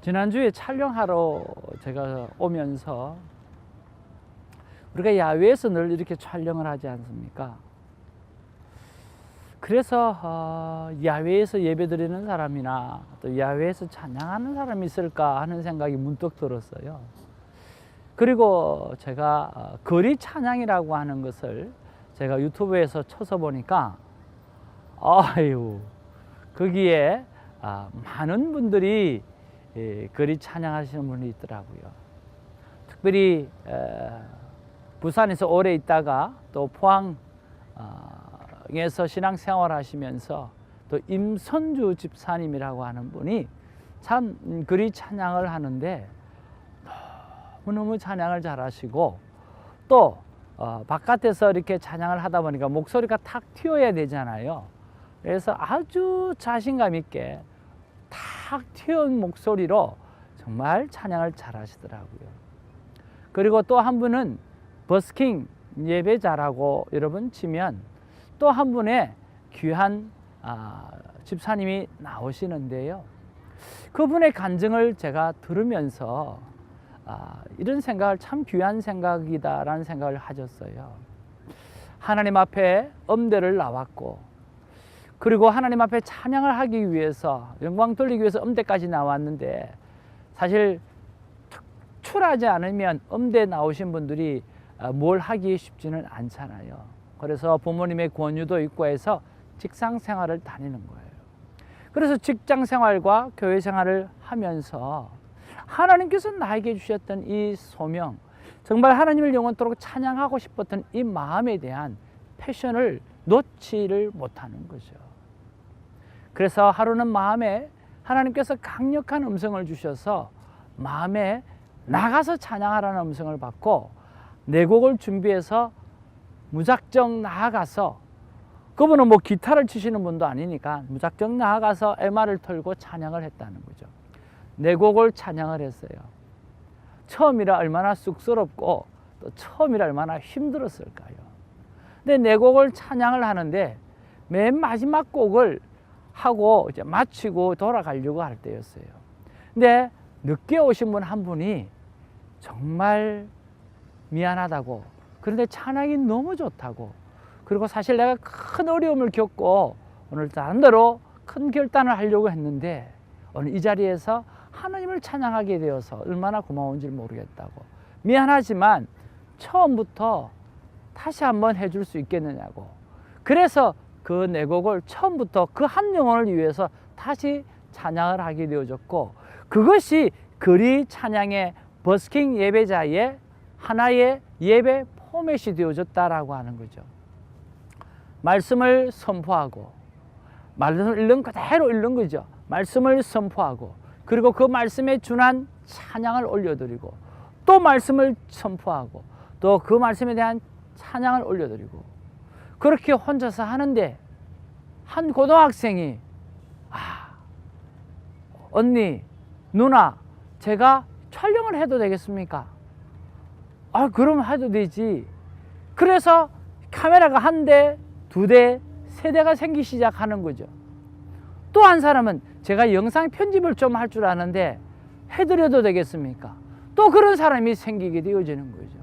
지난주에 촬영하러 제가 오면서 우리가 야외에서 늘 이렇게 촬영을 하지 않습니까? 그래서 야외에서 예배드리는 사람이나 또 야외에서 찬양하는 사람이 있을까 하는 생각이 문득 들었어요. 그리고 제가 거리 찬양이라고 하는 것을 제가 유튜브에서 쳐서 보니까 거기에 많은 분들이 거리 찬양하시는 분이 있더라고요. 특별히 부산에서 오래 있다가 또 포항에서 신앙생활 하시면서 또 임선주 집사님이라고 하는 분이 참 거리 찬양을 하는데 너무너무 찬양을 잘하시고 또 바깥에서 이렇게 찬양을 하다 보니까 목소리가 탁 튀어야 되잖아요. 그래서 아주 자신감 있게 탁 튀어온 목소리로 정말 찬양을 잘하시더라고요. 그리고 또 한 분은 버스킹 예배자라고 여러분 치면 또 한 분의 귀한 집사님이 나오시는데요. 그분의 간증을 제가 들으면서 이런 생각을 참 귀한 생각이다라는 생각을 하셨어요. 하나님 앞에 음대를 나왔고 그리고 하나님 앞에 찬양을 하기 위해서 영광 돌리기 위해서 음대까지 나왔는데 사실 특출하지 않으면 음대 나오신 분들이 뭘 하기 쉽지는 않잖아요. 그래서 부모님의 권유도 있고 해서 직장 생활을 다니는 거예요. 그래서 직장 생활과 교회 생활을 하면서 하나님께서 나에게 주셨던 이 소명, 정말 하나님을 영원토록 찬양하고 싶었던 이 마음에 대한 패션을 놓지를 못하는 거죠. 그래서 하루는 마음에 하나님께서 강력한 음성을 주셔서 마음에 나가서 찬양하라는 음성을 받고 네 곡을 준비해서 무작정 나아가서, 그분은 뭐 기타를 치시는 분도 아니니까 무작정 나아가서 MR을 털고 찬양을 했다는 거죠. 네 곡을 찬양을 했어요. 처음이라 얼마나 쑥스럽고 또 처음이라 얼마나 힘들었을까요? 근데 네 곡을 찬양을 하는데 맨 마지막 곡을 하고 이제 마치고 돌아가려고 할 때였어요. 근데 늦게 오신 분 한 분이 정말 미안하다고, 그런데 찬양이 너무 좋다고, 그리고 사실 내가 큰 어려움을 겪고 오늘 다른 데로 큰 결단을 하려고 했는데 오늘 이 자리에서 하나님을 찬양하게 되어서 얼마나 고마운지 모르겠다고, 미안하지만 처음부터 다시 한번 해줄 수 있겠느냐고, 그래서 그 네 곡을 처음부터 그 한 영혼을 위해서 다시 찬양을 하게 되어졌고, 그것이 거리 찬양의 버스킹 예배자의 하나의 예배 포맷이 되어졌다라고 하는 거죠. 말씀을 선포하고, 말씀을 읽는 그대로 읽는 거죠. 말씀을 선포하고, 그리고 그 말씀에 준한 찬양을 올려드리고, 또 말씀을 선포하고, 또 그 말씀에 대한 찬양을 올려드리고, 그렇게 혼자서 하는데 한 고등학생이 언니, 누나, 제가 촬영을 해도 되겠습니까? 그럼 해도 되지. 그래서 카메라가 한 대, 두 대, 세 대가 생기기 시작하는 거죠. 또 한 사람은 제가 영상 편집을 좀 할 줄 아는데 해드려도 되겠습니까? 또 그런 사람이 생기게 되어지는 거죠.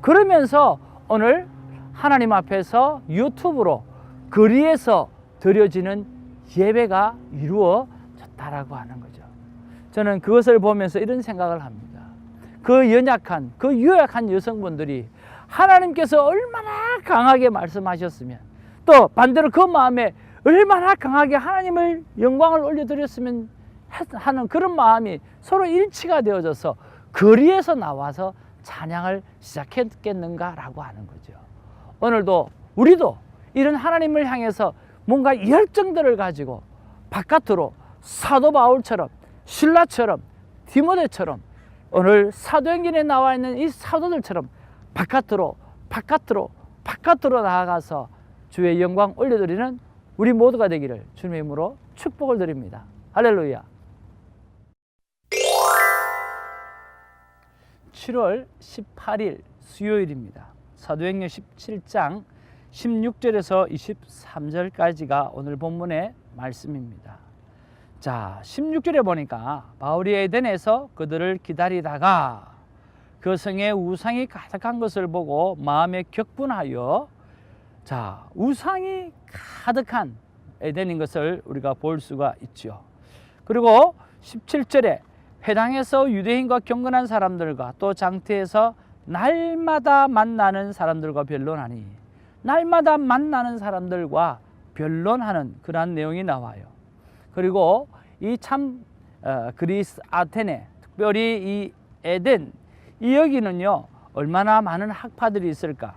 그러면서 오늘 하나님 앞에서 유튜브로 거리에서 드려지는 예배가 이루어졌다라고 하는 거죠. 저는 그것을 보면서 이런 생각을 합니다. 그 연약한, 그 유약한 여성분들이 하나님께서 얼마나 강하게 말씀하셨으면, 또 반대로 그 마음에 얼마나 강하게 하나님을 영광을 올려드렸으면 하는 그런 마음이 서로 일치가 되어져서 거리에서 나와서 찬양을 시작했겠는가라고 하는 거죠. 오늘도 우리도 이런 하나님을 향해서 뭔가 열정들을 가지고 바깥으로 사도 바울처럼, 신라처럼, 디모데처럼, 오늘 사도행전에 나와 있는 이 사도들처럼 바깥으로 나아가서 주의 영광 올려드리는 우리 모두가 되기를 주님의 이름으로 축복을 드립니다. 할렐루야. 7월 18일 수요일입니다. 사도행전 17장 16절에서 23절까지가 오늘 본문의 말씀입니다. 자, 16절에 보니까 바울이 에덴에서 그들을 기다리다가 그 성에 우상이 가득한 것을 보고 마음에 격분하여, 자, 우상이 가득한 에덴인 것을 우리가 볼 수가 있죠. 그리고 17절에 회당에서 유대인과 경건한 사람들과 또 장터에서 날마다 만나는 사람들과 변론하니, 날마다 만나는 사람들과 변론하는 그러한 내용이 나와요. 그리고 이 참 그리스 아테네, 특별히 이 에덴, 이 여기는요 얼마나 많은 학파들이 있을까.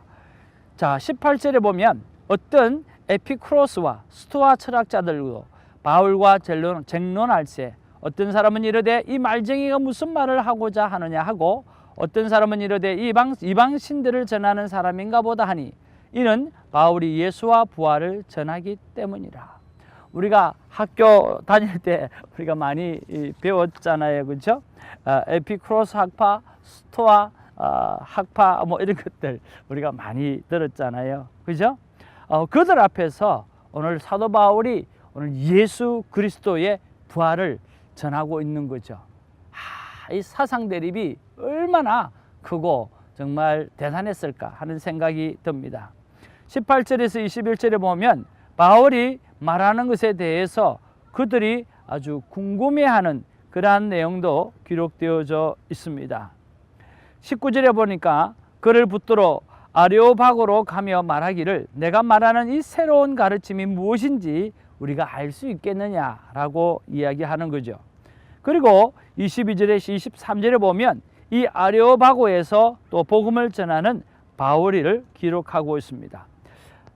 자, 18절에 보면 어떤 에피크로스와 스토아 철학자들도 바울과 쟁론할세, 어떤 사람은 이르되 이 말쟁이가 무슨 말을 하고자 하느냐 하고, 어떤 사람은 이르되 이방 신들을 전하는 사람인가 보다 하니, 이는 바울이 예수와 부활을 전하기 때문이라. 우리가 학교 다닐 때 우리가 많이 배웠잖아요, 그렇죠? 에피크로스 학파, 스토아 학파, 뭐 이런 것들 우리가 많이 들었잖아요, 그죠? 그들 앞에서 오늘 사도 바울이 오늘 예수 그리스도의 부활을 전하고 있는 거죠. 이 사상 대립이 얼마나 크고 정말 대단했을까 하는 생각이 듭니다. 18절에서 21절에 보면 바울이 말하는 것에 대해서 그들이 아주 궁금해하는 그러한 내용도 기록되어져 있습니다. 19절에 보니까 그를 붙들어 아레오바고로 가며 말하기를 내가 말하는 이 새로운 가르침이 무엇인지 우리가 알 수 있겠느냐라고 이야기하는 거죠. 그리고 22절에서 23절에 보면 이 아레오바고에서 또 복음을 전하는 바울이를 기록하고 있습니다.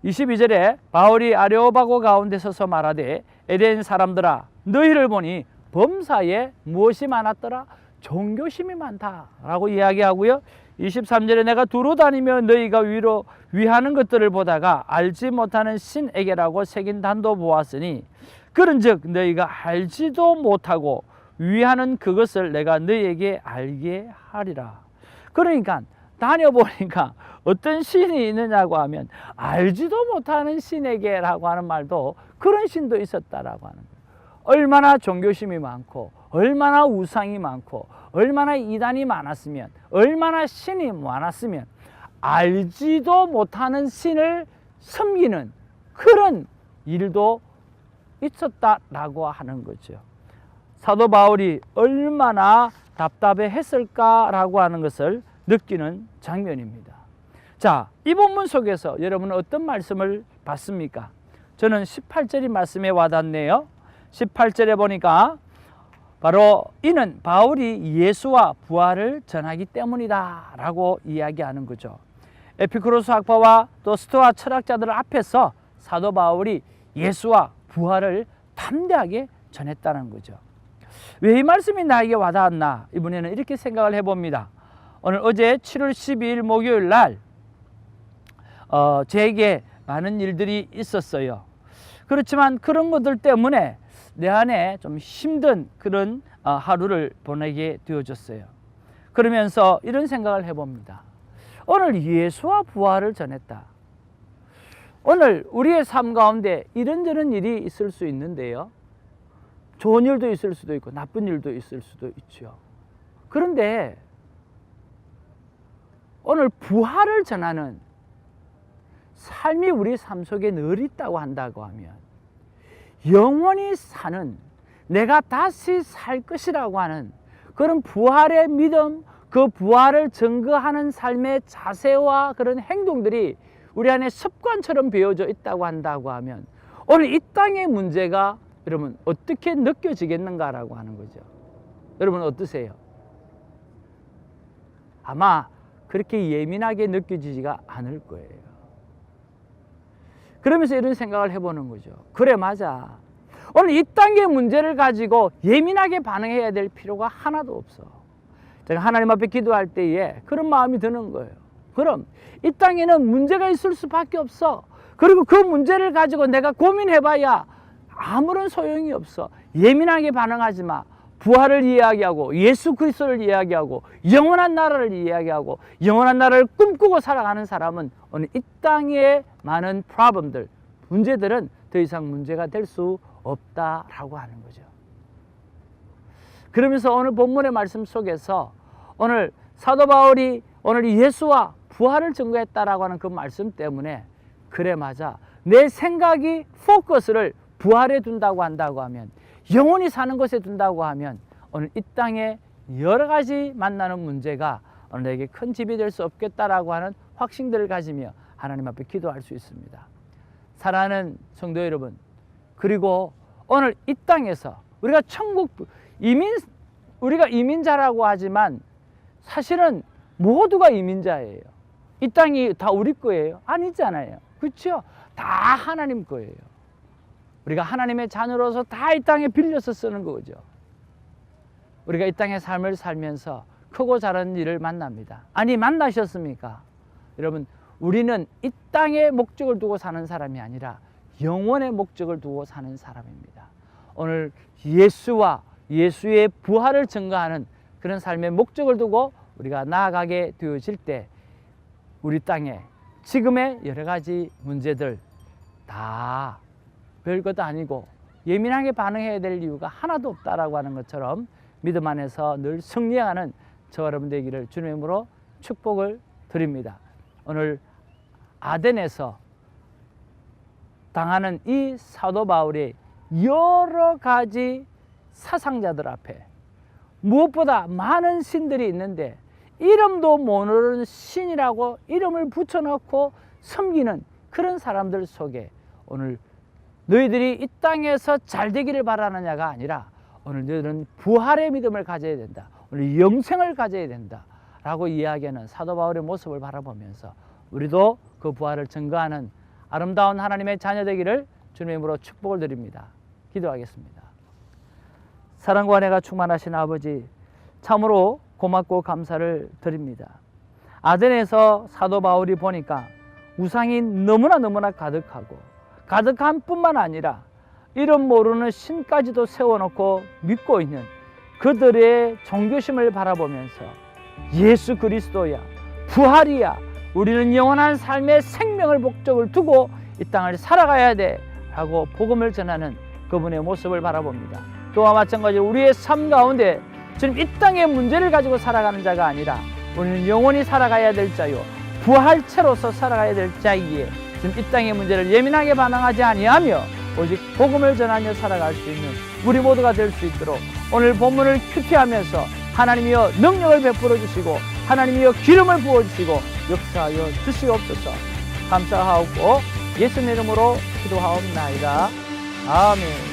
22절에 바울이 아레오바고 가운데 서서 말하되 에덴 사람들아 너희를 보니 범사에 무엇이 많았더라? 종교심이 많다라고 이야기하고요. 23절에 내가 두루 다니며 너희가 위하는 것들을 보다가 알지 못하는 신에게라고 새긴 단도 보았으니 그런즉 너희가 알지도 못하고 위하는 그것을 내가 너희에게 알게 하리라. 그러니까 다녀보니까 어떤 신이 있느냐고 하면 알지도 못하는 신에게라고 하는 말도 그런 신도 있었다라고 하는 거예요. 얼마나 종교심이 많고 얼마나 우상이 많고 얼마나 이단이 많았으면, 얼마나 신이 많았으면 알지도 못하는 신을 섬기는 그런 일도 있었다라고 하는 거죠. 사도 바울이 얼마나 답답해했을까라고 하는 것을 느끼는 장면입니다. 자, 이 본문 속에서 여러분은 어떤 말씀을 받습니까? 저는 18절이 말씀에 와닿네요. 18절에 보니까 바로 이는 바울이 예수와 부활을 전하기 때문이다 라고 이야기하는 거죠. 에피쿠로스 학파와 또 스토아 철학자들 앞에서 사도 바울이 예수와 부활을 담대하게 전했다는 거죠. 왜 이 말씀이 나에게 와닿았나? 이번에는 이렇게 생각을 해봅니다. 어제 7월 12일 목요일 날 저에게 많은 일들이 있었어요. 그렇지만 그런 것들 때문에 내 안에 좀 힘든 그런 하루를 보내게 되어졌어요. 그러면서 이런 생각을 해봅니다. 오늘 예수와 부활을 전했다. 오늘 우리의 삶 가운데 이런저런 일이 있을 수 있는데요. 좋은 일도 있을 수도 있고 나쁜 일도 있을 수도 있죠. 그런데 오늘 부활을 전하는 삶이 우리 삶 속에 늘 있다고 한다고 하면 영원히 사는, 내가 다시 살 것이라고 하는 그런 부활의 믿음, 그 부활을 증거하는 삶의 자세와 그런 행동들이 우리 안에 습관처럼 배어져 있다고 한다고 하면 오늘 이 땅의 문제가 여러분 어떻게 느껴지겠는가라고 하는 거죠. 여러분 어떠세요? 아마 그렇게 예민하게 느껴지지가 않을 거예요. 그러면서 이런 생각을 해보는 거죠. 그래, 맞아. 오늘 이 땅의 문제를 가지고 예민하게 반응해야 될 필요가 하나도 없어. 제가 하나님 앞에 기도할 때에 그런 마음이 드는 거예요. 그럼 이 땅에는 문제가 있을 수밖에 없어. 그리고 그 문제를 가지고 내가 고민해봐야 아무런 소용이 없어. 예민하게 반응하지 마. 부활을 이야기하고 예수 그리스도를 이야기하고 영원한 나라를 이야기하고 영원한 나라를 꿈꾸고 살아가는 사람은 오늘 이 땅의 많은 문제들은 더 이상 문제가 될 수 없다라고 하는 거죠. 그러면서 오늘 본문의 말씀 속에서 오늘 사도 바울이 오늘 예수와 부활을 증거했다라고 하는 그 말씀 때문에 그래 맞아, 내 생각이 포커스를 부활에 둔다고 한다고 하면, 영원히 사는 것에 둔다고 하면 오늘 이 땅에 여러 가지 만나는 문제가 오늘 내게 큰 집이 될 수 없겠다라고 하는 확신들을 가지며 하나님 앞에 기도할 수 있습니다. 사랑하는 성도 여러분, 그리고 오늘 이 땅에서 우리가 우리가 이민자라고 하지만 사실은 모두가 이민자예요. 이 땅이 다 우리 거예요? 아니잖아요. 그렇죠? 다 하나님 거예요. 우리가 하나님의 자녀로서 다 이 땅에 빌려서 쓰는 거죠. 우리가 이 땅의 삶을 살면서 크고 작은 일을 만납니다. 아니, 만나셨습니까? 여러분, 우리는 이 땅의 목적을 두고 사는 사람이 아니라 영원의 목적을 두고 사는 사람입니다. 오늘 예수와 예수의 부활을 증거하는 그런 삶의 목적을 두고 우리가 나아가게 되어질 때 우리 땅에 지금의 여러 가지 문제들 다 별것도 아니고 예민하게 반응해야 될 이유가 하나도 없다라고 하는 것처럼 믿음 안에서 늘 승리하는 저와 여러분 되기를 주님의 이름으로 축복을 드립니다. 오늘 아덴에서 당하는 이 사도 바울이 여러 가지 사상자들 앞에 무엇보다 많은 신들이 있는데 이름도 모르는 신이라고 이름을 붙여놓고 섬기는 그런 사람들 속에 오늘 너희들이 이 땅에서 잘 되기를 바라느냐가 아니라 오늘 너희들은 부활의 믿음을 가져야 된다, 오늘 영생을 가져야 된다 라고 이야기하는 사도 바울의 모습을 바라보면서 우리도 그 부활을 증거하는 아름다운 하나님의 자녀 되기를 주님의 이름으로 축복을 드립니다. 기도하겠습니다. 사랑과 은혜가 충만하신 아버지, 참으로 고맙고 감사를 드립니다. 아덴에서 사도 바울이 보니까 우상이 너무나 가득하고 가득한 뿐만 아니라 이름 모르는 신까지도 세워놓고 믿고 있는 그들의 종교심을 바라보면서 예수 그리스도야, 부활이야, 우리는 영원한 삶의 생명을 목적을 두고 이 땅을 살아가야 돼 라고 복음을 전하는 그분의 모습을 바라봅니다. 그와 마찬가지로 우리의 삶 가운데 지금 이 땅의 문제를 가지고 살아가는 자가 아니라 우리는 영원히 살아가야 될 자요, 부활체로서 살아가야 될 자이기에 지금 이 땅의 문제를 예민하게 반응하지 아니하며 오직 복음을 전하며 살아갈 수 있는 우리 모두가 될 수 있도록 오늘 본문을 큐티하면서 하나님이여 능력을 베풀어 주시고 하나님이여 기름을 부어주시고 역사하여 주시옵소서. 감사하고 예수님 이름으로 기도하옵나이다. 아멘.